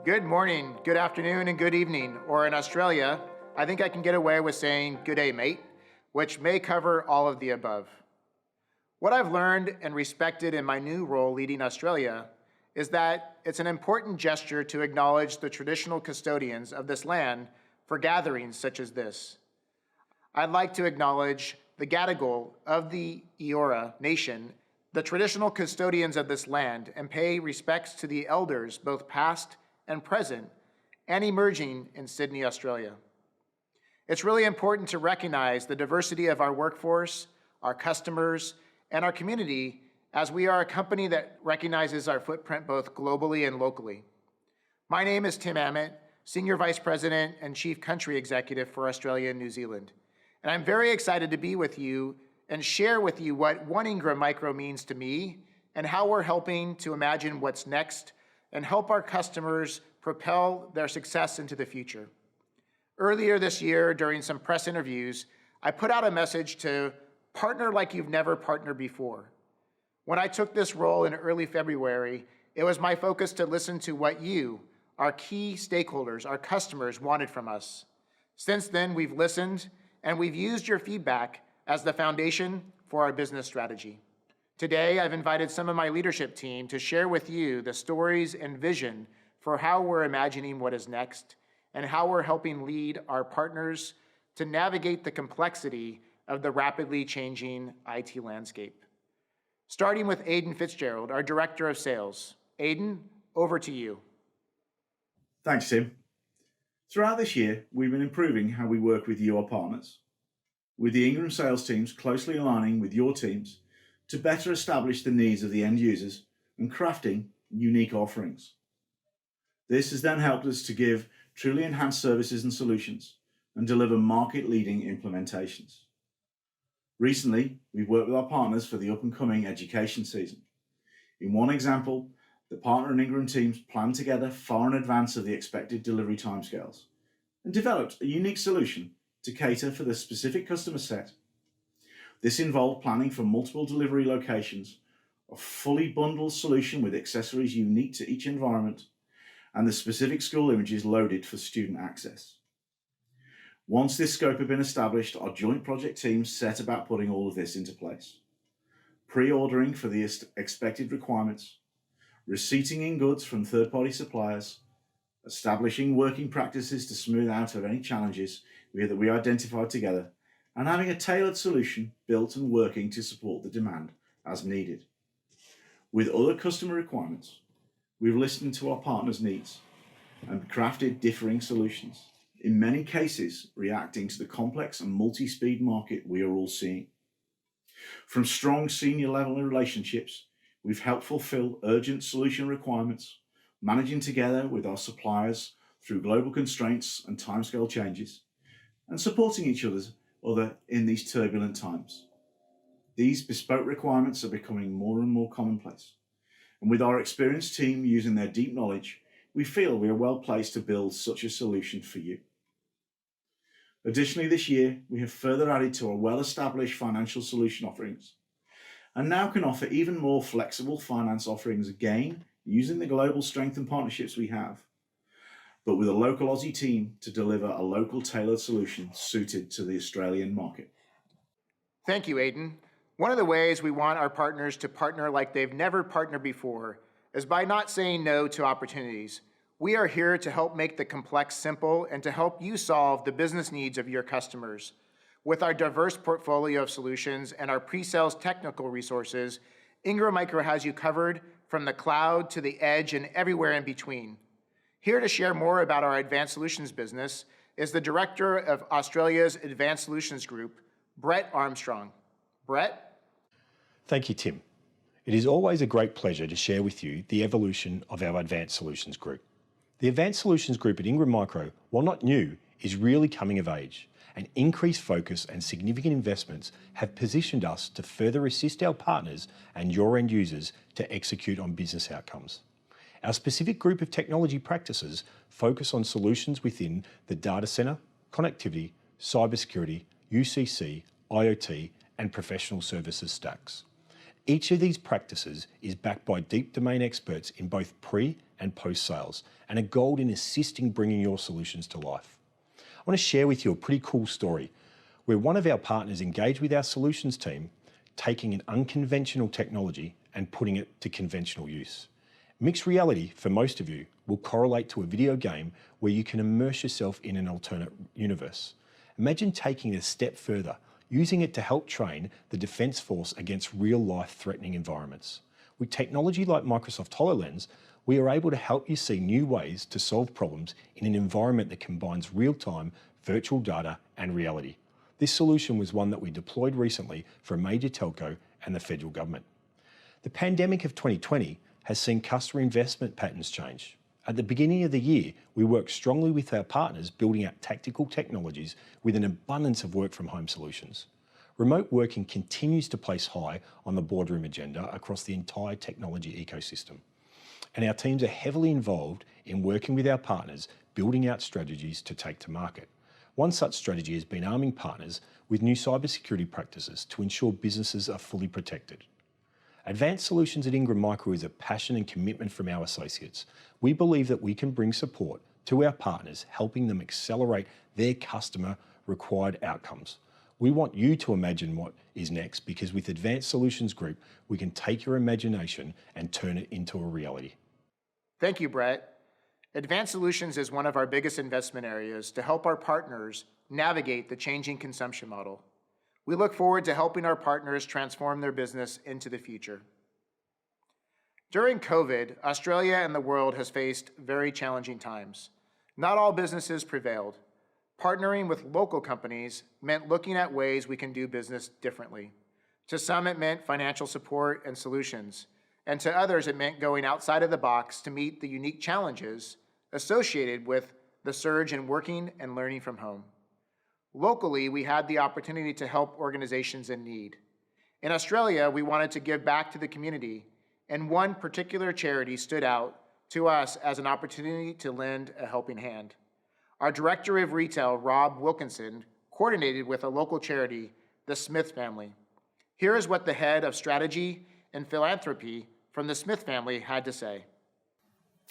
Good morning, good afternoon, and good evening. Or in Australia, I think I can get away with saying good day, mate, which may cover all of the above. What I've learned and respected in my new role leading Australia is that it's an important gesture to acknowledge the traditional custodians of this land for gatherings such as this. I'd like to acknowledge the Gadigal of the Eora Nation, the traditional custodians of this land, and pay respects to the elders, both past and present, and emerging in Sydney, Australia. It's really important to recognize the diversity of our workforce, our customers, and our community, as we are a company that recognizes our footprint both globally and locally. My name is Tim Ammett, Senior Vice President and Chief Country Executive for Australia and New Zealand. And I'm very excited to be with you and share with you what One Ingram Micro means to me and how we're helping to imagine what's next and help our customers propel their success into the future. Earlier this year, during some press interviews, I put out a message to partner like you've never partnered before. When I took this role in early February, it was my focus to listen to what you, our key stakeholders, our customers, wanted from us. Since then, we've listened and we've used your feedback as the foundation for our business strategy. Today, I've invited some of my leadership team to share with you the stories and vision for how we're imagining what is next and how we're helping lead our partners to navigate the complexity of the rapidly changing IT landscape. Starting with Aidan Fitzgerald, our Director of Sales. Aidan, over to you. Thanks, Tim. Throughout this year, we've been improving how we work with you, our partners, with the Ingram sales teams closely aligning with your teams to better establish the needs of the end users and crafting unique offerings. This has then helped us to give truly enhanced services and solutions and deliver market-leading implementations. Recently, we've worked with our partners for the up-and-coming education season. In one example, the partner and Ingram teams planned together far in advance of the expected delivery timescales and developed a unique solution to cater for the specific customer set. This involved planning for multiple delivery locations, a fully bundled solution with accessories unique to each environment, and the specific school images loaded for student access. Once this scope had been established, our joint project teams set about putting all of this into place. Pre-ordering for the expected requirements, receipting in goods from third-party suppliers, establishing working practices to smooth out of any challenges that we identified together, and having a tailored solution built and working to support the demand as needed. With other customer requirements, we've listened to our partners' needs and crafted differing solutions, in many cases reacting to the complex and multi-speed market we are all seeing. From strong senior level relationships, we've helped fulfill urgent solution requirements, managing together with our suppliers through global constraints and timescale changes, and supporting each other in these turbulent times. These bespoke requirements are becoming more and more commonplace. And with our experienced team using their deep knowledge, we feel we are well placed to build such a solution for you. Additionally, this year, we have further added to our well-established financial solution offerings and now can offer even more flexible finance offerings, again, using the global strength and partnerships we have, but with a local Aussie team to deliver a local tailored solution suited to the Australian market. Thank you, Aidan. One of the ways we want our partners to partner like they've never partnered before is by not saying no to opportunities. We are here to help make the complex simple and to help you solve the business needs of your customers. With our diverse portfolio of solutions and our pre-sales technical resources, Ingram Micro has you covered from the cloud to the edge and everywhere in between. Here to share more about our Advanced Solutions business is the Director of Australia's Advanced Solutions Group, Brett Armstrong. Brett? Thank you, Tim. It is always a great pleasure to share with you the evolution of our Advanced Solutions Group. The Advanced Solutions Group at Ingram Micro, while not new, is really coming of age, and increased focus and significant investments have positioned us to further assist our partners and your end users to execute on business outcomes. Our specific group of technology practices focus on solutions within the data center, connectivity, cybersecurity, UCC, IoT, and professional services stacks. Each of these practices is backed by deep domain experts in both pre and post sales and are gold in assisting bringing your solutions to life. I want to share with you a pretty cool story where one of our partners engaged with our solutions team, taking an unconventional technology and putting it to conventional use. Mixed reality, for most of you, will correlate to a video game where you can immerse yourself in an alternate universe. Imagine taking it a step further, using it to help train the Defence Force against real-life threatening environments. With technology like Microsoft HoloLens, we are able to help you see new ways to solve problems in an environment that combines real-time virtual data and reality. This solution was one that we deployed recently for a major telco and the federal government. The pandemic of 2020 has seen customer investment patterns change. At the beginning of the year, we worked strongly with our partners building out tactical technologies with an abundance of work from home solutions. Remote working continues to place high on the boardroom agenda across the entire technology ecosystem. And our teams are heavily involved in working with our partners, building out strategies to take to market. One such strategy has been arming partners with new cybersecurity practices to ensure businesses are fully protected. Advanced Solutions at Ingram Micro is a passion and commitment from our associates. We believe that we can bring support to our partners, helping them accelerate their customer required outcomes. We want you to imagine what is next because with Advanced Solutions Group, we can take your imagination and turn it into a reality. Thank you, Brett. Advanced Solutions is one of our biggest investment areas to help our partners navigate the changing consumption model. We look forward to helping our partners transform their business into the future. During COVID, Australia and the world has faced very challenging times. Not all businesses prevailed. Partnering with local companies meant looking at ways we can do business differently. To some, it meant financial support and solutions, and to others, it meant going outside of the box to meet the unique challenges associated with the surge in working and learning from home. Locally, we had the opportunity to help organizations in need. In Australia, we wanted to give back to the community, and one particular charity stood out to us as an opportunity to lend a helping hand. Our Director of Retail, Rob Wilkinson, coordinated with a local charity, the Smith family. Here is what the head of strategy and philanthropy from the Smith family had to say.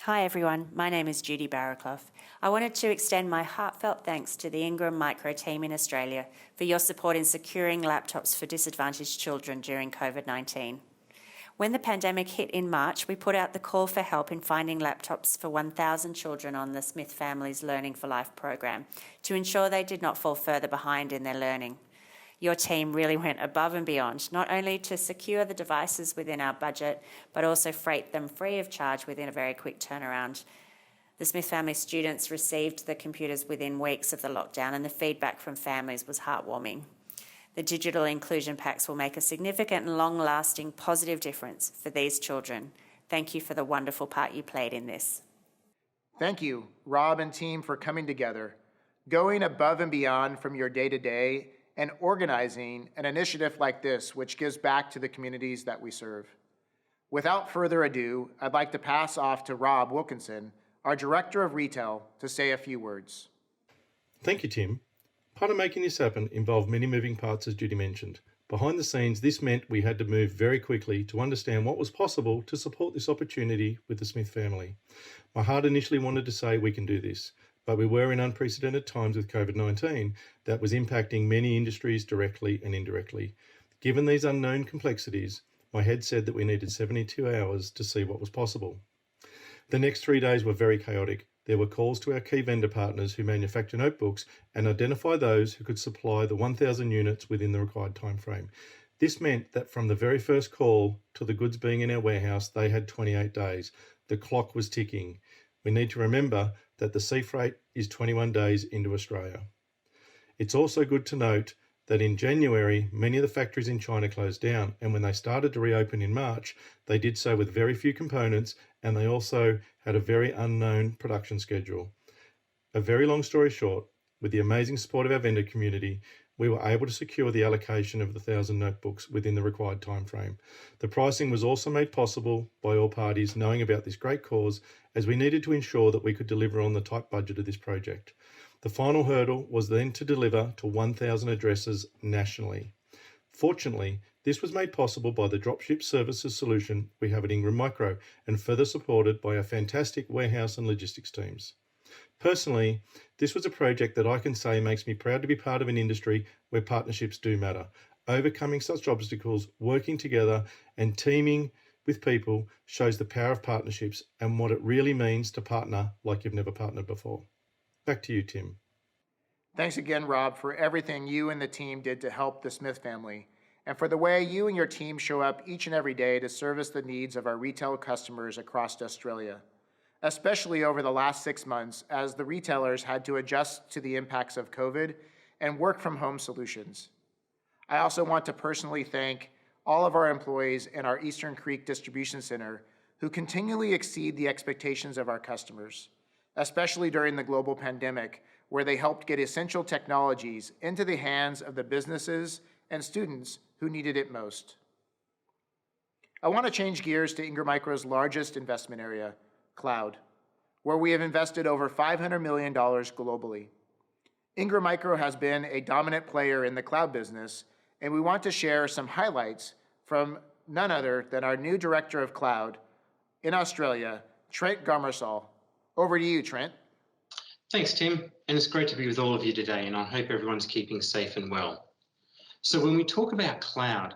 Hi everyone, my name is Judy Barraclough. I wanted to extend my heartfelt thanks to the Ingram Micro team in Australia for your support in securing laptops for disadvantaged children during COVID-19. When the pandemic hit in March, we put out the call for help in finding laptops for 1,000 children on the Smith family's Learning for Life program to ensure they did not fall further behind in their learning. Your team really went above and beyond, not only to secure the devices within our budget, but also freight them free of charge within a very quick turnaround. The Smith family students received the computers within weeks of the lockdown, and the feedback from families was heartwarming. The digital inclusion packs will make a significant and long-lasting positive difference for these children. Thank you for the wonderful part you played in this. Thank you, Rob and team, for coming together, going above and beyond from your day-to-day and organizing an initiative like this, which gives back to the communities that we serve. Without further ado, I'd like to pass off to Rob Wilkinson, our Director of Retail, to say a few words. Thank you, Tim. Part of making this happen involved many moving parts, as Judy mentioned. Behind the scenes, this meant we had to move very quickly to understand what was possible to support this opportunity with the Smith family. My heart initially wanted to say we can do this, but we were in unprecedented times with COVID-19 that was impacting many industries directly and indirectly. Given these unknown complexities, my head said that we needed 72 hours to see what was possible. The next 3 days were very chaotic. There were calls to our key vendor partners who manufacture notebooks and identify those who could supply the 1,000 units within the required timeframe. This meant that from the very first call to the goods being in our warehouse, they had 28 days. The clock was ticking. We need to remember that the sea freight is 21 days into Australia. It's also good to note that in January, many of the factories in China closed down, and when they started to reopen in March, they did so with very few components, and they also had a very unknown production schedule. A very long story short, with the amazing support of our vendor community, we were able to secure the allocation of the 1,000 notebooks within the required time frame. The pricing was also made possible by all parties knowing about this great cause, as we needed to ensure that we could deliver on the tight budget of this project. The final hurdle was then to deliver to 1,000 addresses nationally. Fortunately, this was made possible by the dropship services solution we have at Ingram Micro and further supported by our fantastic warehouse and logistics teams. Personally, this was a project that I can say makes me proud to be part of an industry where partnerships do matter. Overcoming such obstacles, working together, and teaming with people shows the power of partnerships and what it really means to partner like you've never partnered before. Back to you, Tim. Thanks again, Rob, for everything you and the team did to help the Smith family, and for the way you and your team show up each and every day to service the needs of our retail customers across Australia, especially over the last 6 months as the retailers had to adjust to the impacts of COVID and work from home solutions. I also want to personally thank all of our employees in our Eastern Creek Distribution Center who continually exceed the expectations of our customers, especially during the global pandemic, where they helped get essential technologies into the hands of the businesses and students who needed it most. I want to change gears to Ingram Micro's largest investment area, cloud, where we have invested over $500 million globally. Ingram Micro has been a dominant player in the cloud business, and we want to share some highlights from none other than our new Director of Cloud in Australia, Trent Gomersall. Over to you, Trent. Thanks, Tim, and it's great to be with all of you today, and I hope everyone's keeping safe and well. So when we talk about cloud,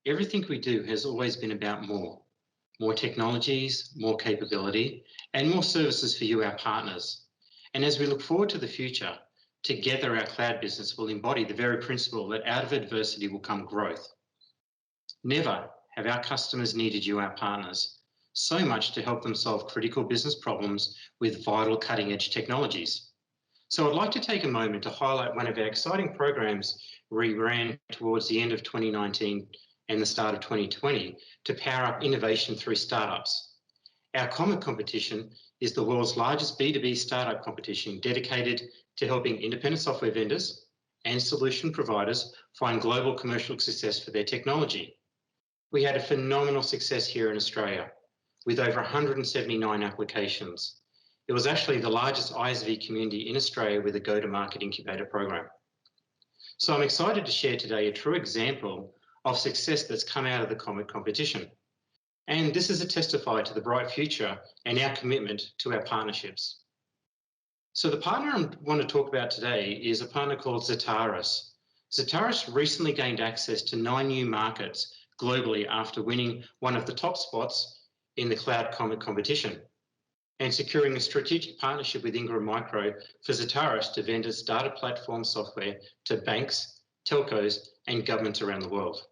everything we do has always been about more technologies, more capability, and more services for you, our partners. And as we look forward to the future, together our cloud business will embody the very principle that out of adversity will come growth. Never have our customers needed you, our partners, so much to help them solve critical business problems with vital cutting-edge technologies. So I'd like to take a moment to highlight one of our exciting programs we ran towards the end of 2019 and the start of 2020 to power up innovation through startups. Our Comet competition is the world's largest B2B startup competition dedicated to helping independent software vendors and solution providers find global commercial success for their technology. We had a phenomenal success here in Australia with over 179 applications. It was actually the largest ISV community in Australia with a go-to-market incubator program. So I'm excited to share today a true example of success that's come out of the Comet competition. And this is a testify to the bright future and our commitment to our partnerships. So the partner I want to talk about today is a partner called Zetaris. Zetaris recently gained access to 9 new markets globally after winning one of the top spots in the Cloud Comet competition and securing a strategic partnership with Ingram Micro for Zetaris to vend its data platform software to banks, telcos, and governments around the world.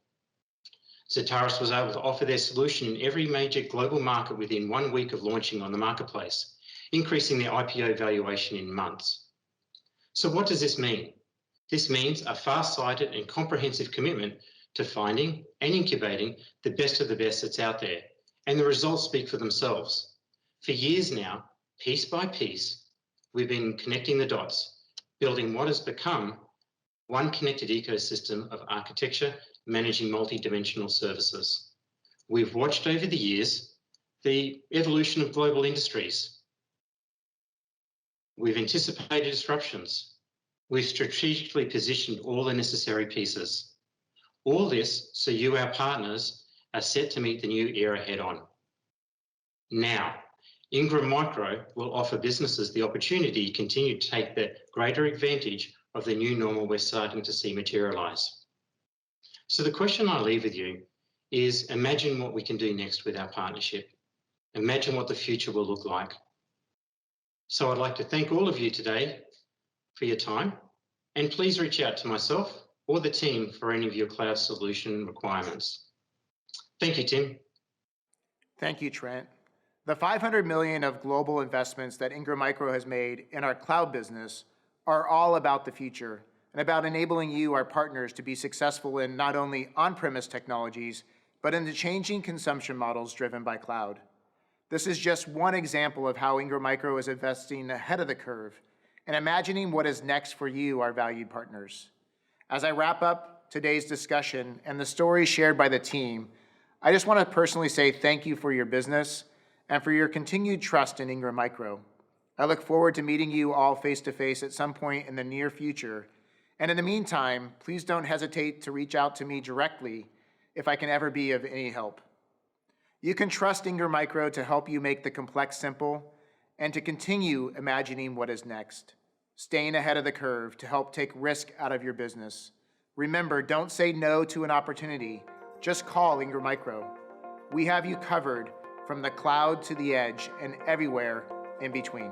Zetaris was able to offer their solution in every major global market within 1 week of launching on the marketplace, increasing their IPO valuation in months. So what does this mean? This means a far-sighted and comprehensive commitment to finding and incubating the best of the best that's out there, and the results speak for themselves. For years now, piece by piece, we've been connecting the dots, building what has become one connected ecosystem of architecture, managing multi-dimensional services. We've watched over the years the evolution of global industries. We've anticipated disruptions. We've strategically positioned all the necessary pieces. All this so you, our partners, are set to meet the new era head on. Now, Ingram Micro will offer businesses the opportunity to continue to take the greater advantage of the new normal we're starting to see materialise. So the question I leave with you is, imagine what we can do next with our partnership. Imagine what the future will look like. So I'd like to thank all of you today for your time, and please reach out to myself or the team for any of your cloud solution requirements. Thank you, Tim. Thank you, Trent. The $500 million of global investments that Ingram Micro has made in our cloud business are all about the future and about enabling you, our partners, to be successful in not only on-premise technologies, but in the changing consumption models driven by cloud. This is just one example of how Ingram Micro is investing ahead of the curve and imagining what is next for you, our valued partners. As I wrap up today's discussion and the stories shared by the team, I just want to personally say thank you for your business and for your continued trust in Ingram Micro. I look forward to meeting you all face-to-face at some point in the near future, And in the meantime, please don't hesitate to reach out to me directly if I can ever be of any help. You can trust Ingram Micro to help you make the complex simple and to continue imagining what is next, staying ahead of the curve to help take risk out of your business. Remember, don't say no to an opportunity. Just call Ingram Micro. We have you covered from the cloud to the edge and everywhere in between.